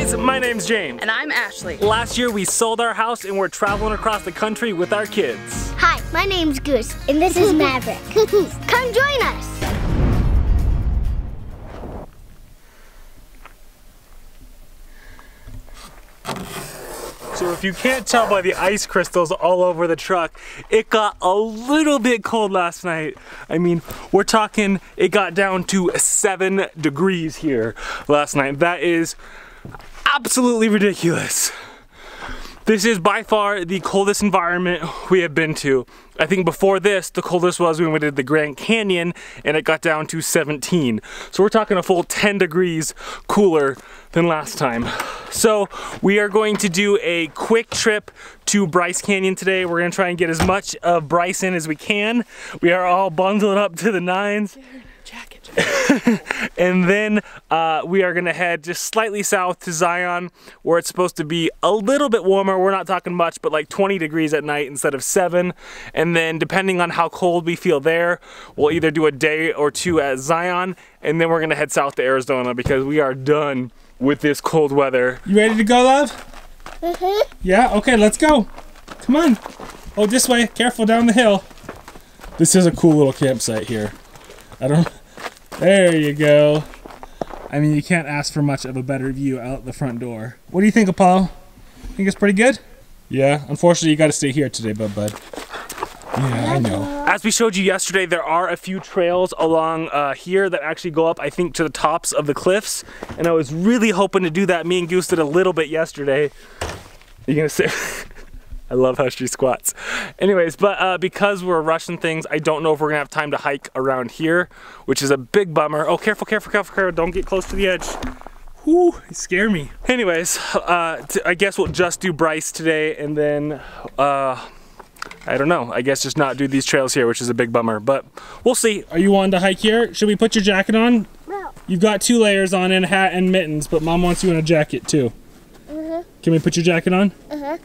guys, my name's James. And I'm Ashley. Last year we sold our house and we're traveling across the country with our kids. Hi, my name's Goose, and this is Maverick. Come join us. So if you can't tell by the ice crystals all over the truck, it got a little bit cold last night. I mean, we're talking, it got down to 7 degrees here last night. That is absolutely ridiculous. This is by far the coldest environment we have been to. I think before this, the coldest was when we did the Grand Canyon and it got down to 17. So we're talking a full 10 degrees cooler than last time. So we are going to do a quick trip to Bryce Canyon today. We're gonna try and get as much of Bryce in as we can. We are all bundled up to the nines. And then we are gonna head just slightly south to Zion, where it's supposed to be a little bit warmer. We're not talking much, but like 20 degrees at night instead of 7. And then depending on how cold we feel there, we'll either do a day or 2 at Zion, and then we're gonna head south to Arizona because we are done with this cold weather. You ready to go, love? Mm-hmm. Yeah, okay, let's go. Come on. Oh, this way, careful down the hill. This is a cool little campsite here. There you go. I mean, you can't ask for much of a better view out the front door. What do you think, Apollo? Think it's pretty good? Yeah, unfortunately you gotta stay here today, bud. Yeah, I know. As we showed you yesterday, there are a few trails along here that actually go up, I think, to the tops of the cliffs. And I was really hoping to do that. Me and Goose did a little bit yesterday. You gonna say? I love how she squats. Anyways, but because we're rushing things, I don't know if we're gonna have time to hike around here, which is a big bummer. Oh, careful, careful, careful, careful. Don't get close to the edge. Whew, you scare me. Anyways, I guess we'll just do Bryce today, and then, I don't know, I guess just not do these trails here, which is a big bummer, but we'll see. Are you wanting to hike here? Should we put your jacket on? No. You've got 2 layers on and a hat and mittens, but Mom wants you in a jacket too. Can we put your jacket on?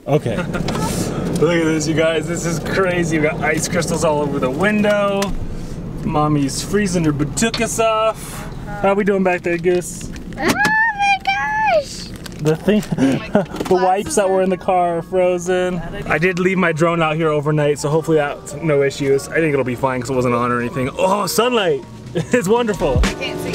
Okay. Look at this, you guys. This is crazy. We got ice crystals all over the window. Mommy's freezing her batukas off. How are we doing back there, Goose? Oh my gosh! The thing, the wipes that were in the car are frozen. I did leave my drone out here overnight, so hopefully that's no issues. I think it'll be fine because it wasn't on or anything. Oh, sunlight! It's wonderful. I can't see.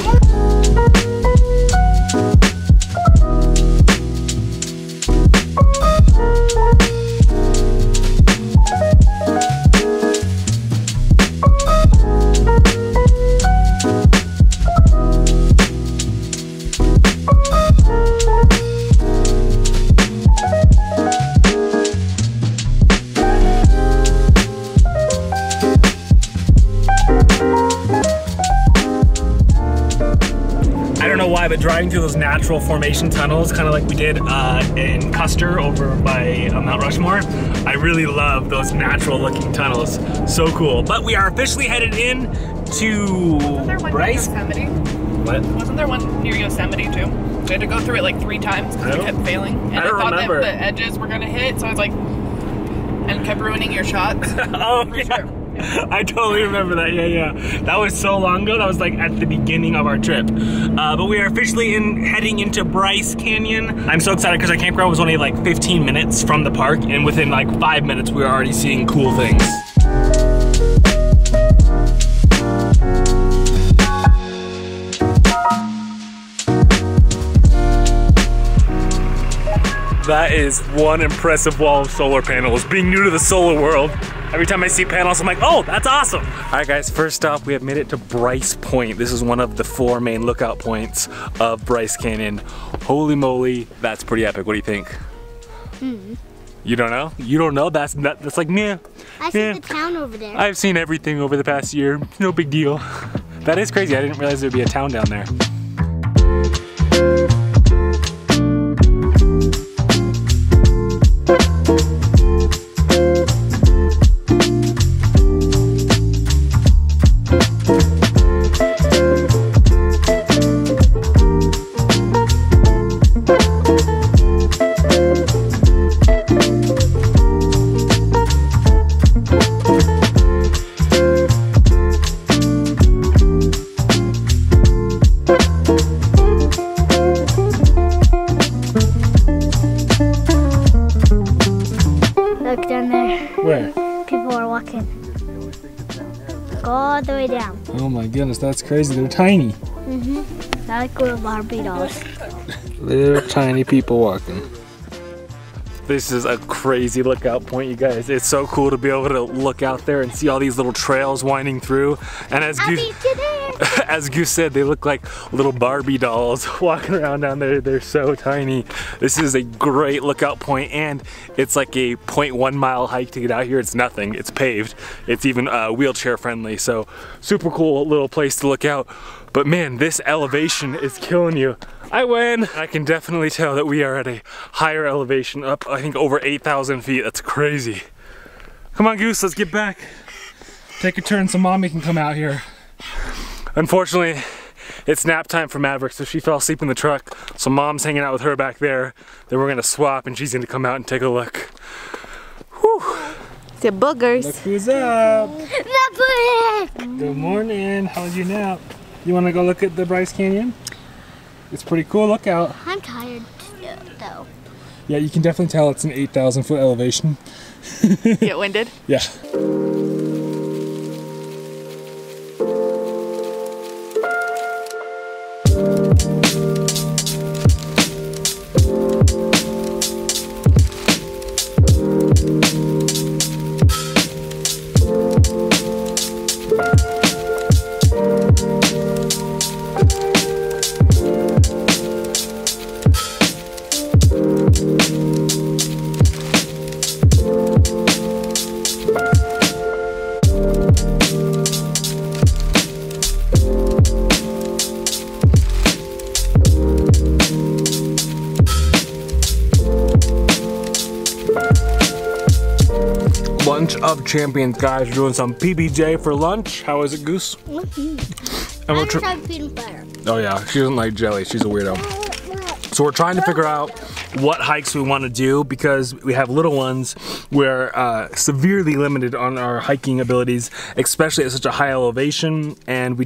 But driving through those natural formation tunnels, kind of like we did in Custer over by Mount Rushmore, I really love those natural looking tunnels. So cool. But we are officially headed in to Bryce. Yosemite? What? Wasn't there one near Yosemite too? We had to go through it like 3 times because we kept failing. And I don't thought remember. that the edges were gonna hit, so I was like, and kept ruining your shots. Oh yeah. I totally remember that, yeah. That was so long ago, that was like at the beginning of our trip. But we are officially heading into Bryce Canyon. I'm so excited because our campground was only like 15 minutes from the park, and within like 5 minutes we were already seeing cool things. That is one impressive wall of solar panels. Being new to the solar world, every time I see panels, I'm like, oh, that's awesome. All right, guys, first off, we have made it to Bryce Point. This is one of the 4 main lookout points of Bryce Canyon. Holy moly, that's pretty epic. What do you think? You don't know? You don't know? That's like, meh. I see the town over there. I've seen everything over the past year. No big deal. That is crazy. I didn't realize there'd be a town down there. Where? People are walking. Go all the way down. Oh my goodness, that's crazy. They're tiny. Mm-hmm. I like little Barbie dolls. Little tiny people walking. This is a crazy lookout point, you guys. It's so cool to be able to look out there and see all these little trails winding through. And as Goose said, they look like little Barbie dolls walking around down there. They're so tiny. This is a great lookout point, and it's like a 0.1 mile hike to get out here. It's nothing, it's paved. It's even wheelchair friendly, so super cool little place to look out. But man, this elevation is killing you. I win. I can definitely tell that we are at a higher elevation, up I think over 8,000 feet. That's crazy. Come on, Goose, let's get back. Take a turn so Mommy can come out here. Unfortunately, it's nap time for Maverick, so she fell asleep in the truck. So Mom's hanging out with her back there. Then we're gonna swap and she's gonna come out and take a look. Whew. The boogers. Look who's up. Maverick! Good morning, how was your nap? You wanna go look at the Bryce Canyon? It's pretty cool lookout. I'm tired though. Yeah, you can definitely tell it's an 8,000 foot elevation. Get winded? Yeah. Lunch of champions, guys. We're doing some PBJ for lunch. How is it, Goose? Mm-hmm. I just have peanut butter. Oh yeah, she doesn't like jelly. She's a weirdo. So we're trying to figure out what hikes we want to do because we have little ones. We're severely limited on our hiking abilities, especially at such a high elevation. And we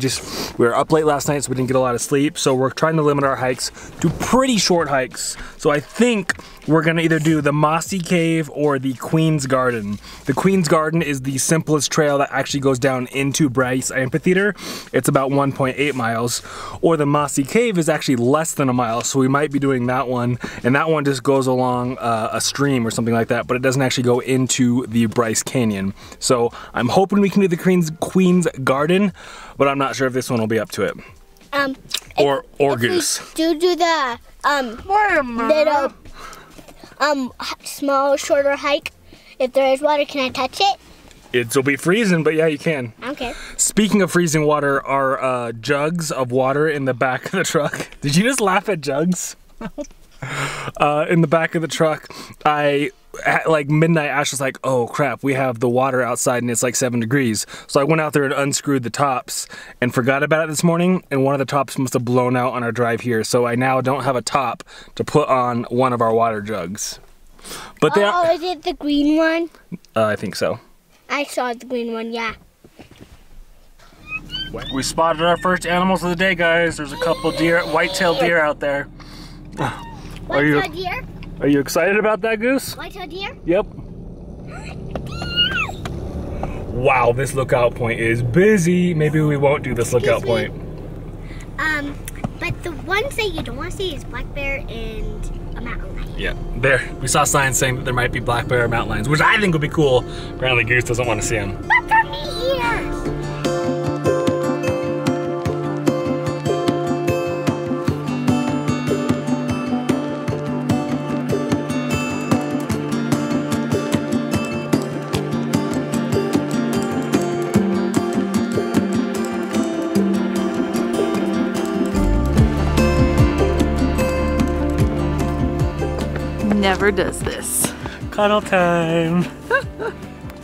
were up late last night, so we didn't get a lot of sleep. So we're trying to limit our hikes to pretty short hikes. So I think we're gonna either do the Mossy Cave or the Queen's Garden. The Queen's Garden is the simplest trail that actually goes down into Bryce Amphitheater. It's about 1.8 miles. Or the Mossy Cave is actually less than a mile, so we might be doing that one. And that one just goes along a stream or something like that, but it doesn't actually go into the Bryce Canyon. So I'm hoping we can do the Queen's Garden, but I'm not sure if this one will be up to it. Or Goose. Do the little small shorter hike. If there is water, can I touch it? It'll be freezing, but yeah, you can. Okay. Speaking of freezing water, are jugs of water in the back of the truck. Did you just laugh at jugs? In the back of the truck, at like midnight, Ash was like, oh crap, we have the water outside and it's like 7 degrees. So I went out there and unscrewed the tops and forgot about it this morning, and one of the tops must have blown out on our drive here. So I now don't have a top to put on one of our water jugs. But is it the green one? I think so. I saw the green one, yeah. We spotted our first animals of the day, guys. There's a couple deer, white-tailed deer out there. White-tailed deer? Are you excited about that, Goose? White-tailed deer? Yep. Wow, this lookout point is busy. Maybe we won't do this lookout point. But the ones that you don't want to see is black bear and a mountain lion. Yeah, there. We saw signs saying that there might be black bear or mountain lions, which I think would be cool. Apparently Goose doesn't want to see them. But for me here! Never does this. Cuddle time.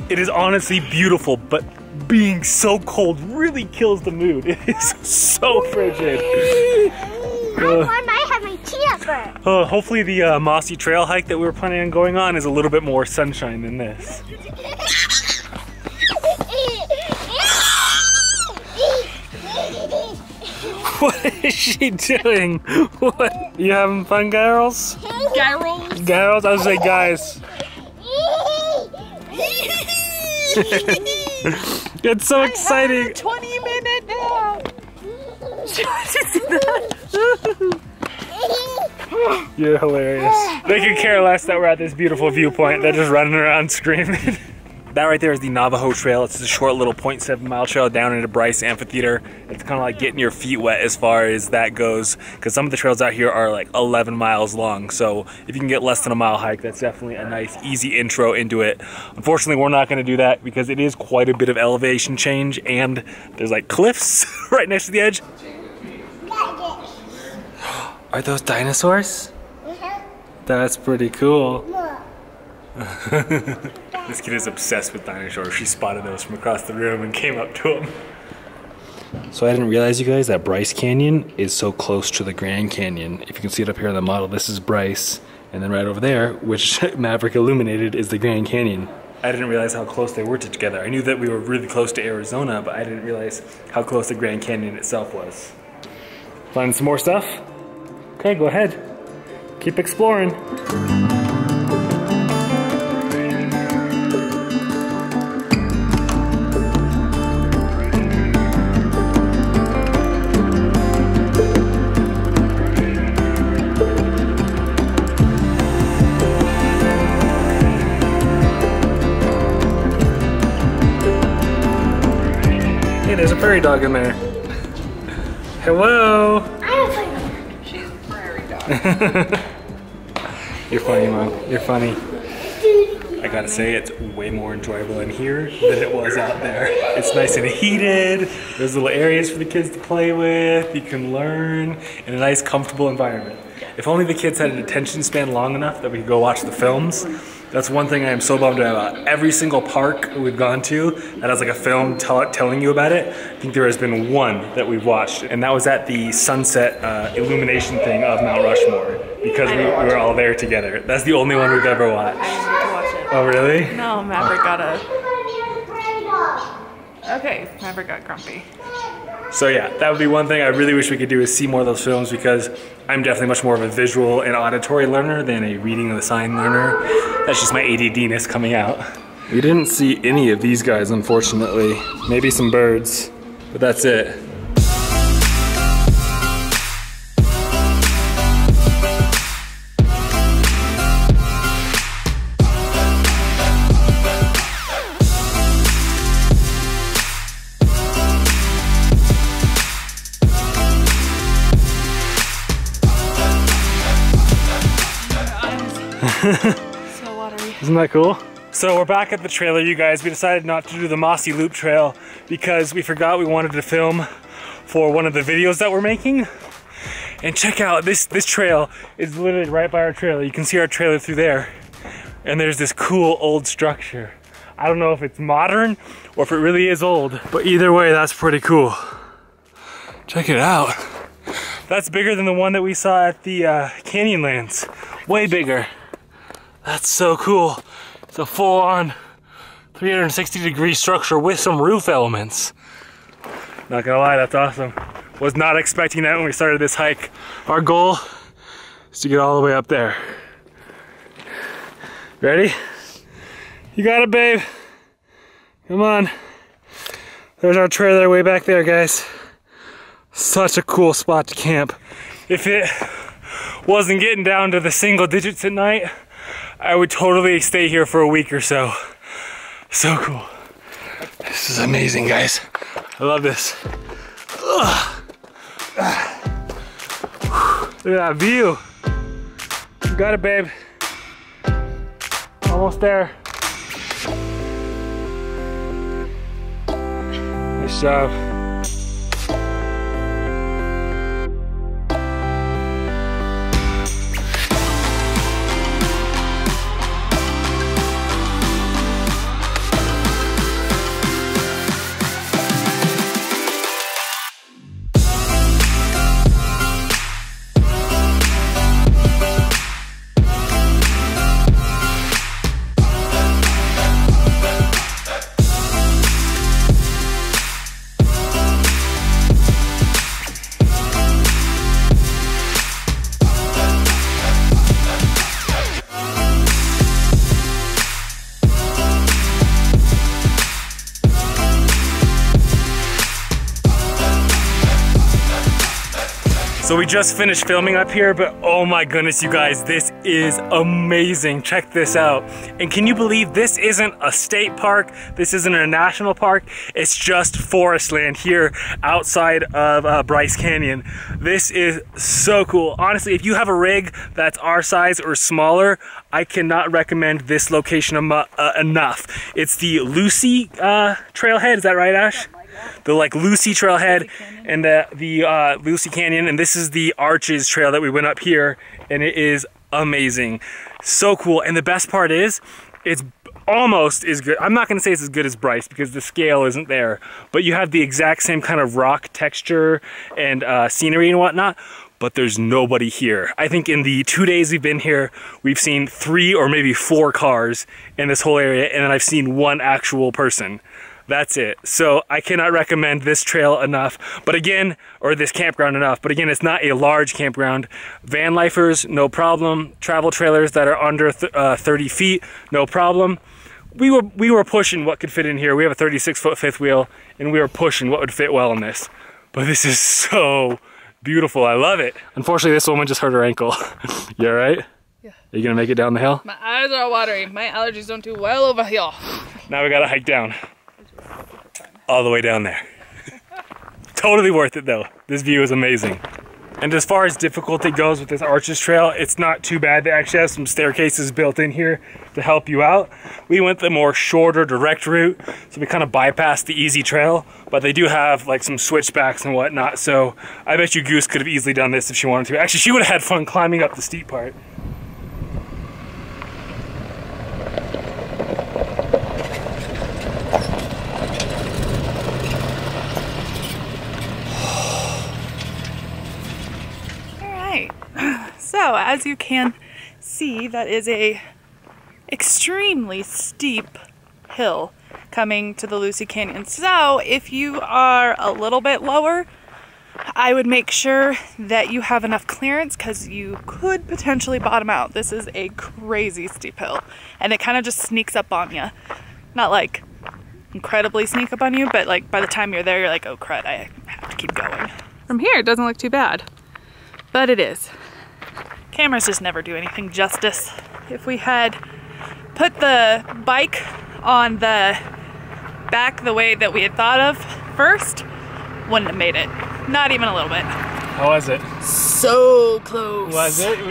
It is honestly beautiful, but being so cold really kills the mood. It is so frigid. I have my peanut butter. Hopefully the mossy trail hike that we were planning on going on is a little bit more sunshine than this. What is she doing? What? You having fun, girls? Gyros. Girls? I was say guys. It's so exciting. 20-minute nap. You're hilarious. They could care less that we're at this beautiful viewpoint. They're just running around screaming. That right there is the Navajo Trail. It's a short little 0.7-mile trail down into Bryce Amphitheater. It's kind of like getting your feet wet as far as that goes, because some of the trails out here are like 11 miles long. So if you can get less than a mile hike, that's definitely a nice, easy intro into it. Unfortunately, we're not going to do that because it is quite a bit of elevation change, and there's like cliffs right next to the edge. Are those dinosaurs? That's pretty cool. This kid is obsessed with dinosaurs. She spotted those from across the room and came up to him. So I didn't realize, you guys, that Bryce Canyon is so close to the Grand Canyon. If you can see it up here on the model, this is Bryce. And then right over there, which Maverick illuminated, is the Grand Canyon. I didn't realize how close they were together. I knew that we were really close to Arizona, but I didn't realize how close the Grand Canyon itself was. Find some more stuff? Okay, go ahead. Keep exploring. Hey, there's a prairie dog in there. Hello. She's a prairie dog. You're funny, Mom. You're funny. I gotta say, it's way more enjoyable in here than it was out there. It's nice and heated. There's little areas for the kids to play with. You can learn in a nice, comfortable environment. If only the kids had an attention span long enough that we could go watch the films. That's one thing I am so bummed about. Every single park we've gone to that has like a film telling you about it, I think there has been one that we've watched, and that was at the sunset illumination thing of Mount Rushmore, because we were all there together. That's the only one we've ever watched. I didn't get to watch it. Oh, really? No, Maverick got a... Okay, Maverick got grumpy. So yeah, that would be one thing I really wish we could do, is see more of those films, because I'm definitely much more of a visual and auditory learner than a reading of the sign learner. That's just my ADD-ness coming out. We didn't see any of these guys, unfortunately. Maybe some birds, but that's it. So watery. Isn't that cool? So we're back at the trailer, you guys. We decided not to do the Mossy Loop Trail because we forgot we wanted to film for one of the videos that we're making. And check out, this trail is literally right by our trailer. You can see our trailer through there. And there's this cool old structure. I don't know if it's modern or if it really is old, but either way, that's pretty cool. Check it out. That's bigger than the one that we saw at the Canyonlands. Way bigger. That's so cool. It's a full-on 360-degree structure with some roof elements. Not gonna lie, that's awesome. Was not expecting that when we started this hike. Our goal is to get all the way up there. Ready? You got it, babe. Come on. There's our trailer way back there, guys. Such a cool spot to camp. If it wasn't getting down to the single digits at night, I would totally stay here for a week or so. So cool. This is amazing, guys. I love this. Look at that view. You got it, babe. Almost there. Nice job. So we just finished filming up here, but oh my goodness, you guys, this is amazing. Check this out. And can you believe this isn't a state park? This isn't a national park. It's just forest land here outside of Bryce Canyon. This is so cool. Honestly, if you have a rig that's our size or smaller, I cannot recommend this location enough. It's the Lucy trailhead, is that right, Ash? The like Lucy trailhead and the Lucy Canyon, and this is the Arches trail that we went up here, and it is amazing. So cool. And the best part is it's almost as good. I'm not going to say it's as good as Bryce because the scale isn't there, but you have the exact same kind of rock texture and scenery and whatnot, but there's nobody here. I think in the 2 days we've been here, we've seen 3 or maybe 4 cars in this whole area, and then I've seen 1 actual person. That's it. So I cannot recommend this trail enough, but again, or this campground enough, but again, it's not a large campground. Van lifers, no problem. Travel trailers that are under 30 feet, no problem. We were pushing what could fit in here. We have a 36-foot fifth wheel, and we were pushing what would fit well in this. But this is so beautiful. I love it. Unfortunately, this woman just hurt her ankle. You all right? Yeah. Are you gonna make it down the hill? My eyes are watery. My allergies don't do well over here. Now we gotta hike down. All the way down there. Totally worth it though. This view is amazing. And as far as difficulty goes with this Arches trail, it's not too bad. They actually have some staircases built in here to help you out. We went the more shorter, direct route, so we kind of bypassed the easy trail, but they do have like some switchbacks and whatnot, so I bet you Goose could have easily done this if she wanted to. Actually, she would have had fun climbing up the steep part. So as you can see, that is a extremely steep hill coming to the Lucy Canyon. So if you are a little bit lower, I would make sure that you have enough clearance because you could potentially bottom out. This is a crazy steep hill and it kind of just sneaks up on you. Not like incredibly sneak up on you, but like by the time you're there, you're like, oh crud, I have to keep going. From here, it doesn't look too bad, but it is. Cameras just never do anything justice. If we had put the bike on the back the way that we had thought of first, wouldn't have made it. Not even a little bit. How was it? So close. Was it?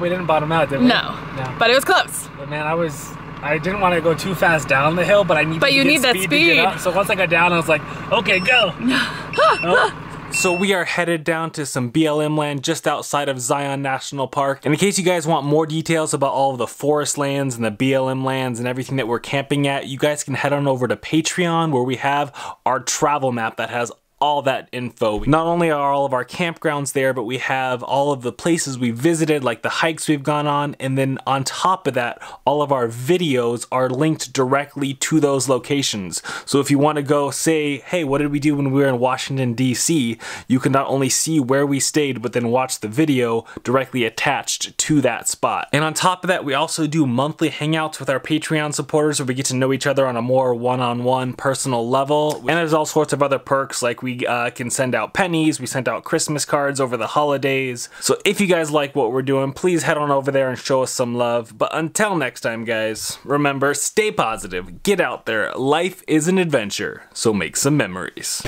We didn't bottom out, did we? No. But it was close. But man, I didn't want to go too fast down the hill, but I needed to get speed to get up. So once I got down, I was like, okay, go. Oh. So we are headed down to some BLM land just outside of Zion National Park. And in case you guys want more details about all of the forest lands and the BLM lands and everything that we're camping at, you guys can head on over to Patreon where we have our travel map that has all that info. Not only are all of our campgrounds there, but we have all of the places we visited, like the hikes we've gone on, and then on top of that, all of our videos are linked directly to those locations. So if you want to go say, hey, what did we do when we were in Washington, D.C., you can not only see where we stayed, but then watch the video directly attached to that spot. And on top of that, we also do monthly hangouts with our Patreon supporters where we get to know each other on a more one-on-one personal level. And there's all sorts of other perks, like we can send out pennies, we sent out Christmas cards over the holidays. So if you guys like what we're doing, please head on over there and show us some love. But until next time, guys, remember, stay positive, get out there. Life is an adventure, so make some memories.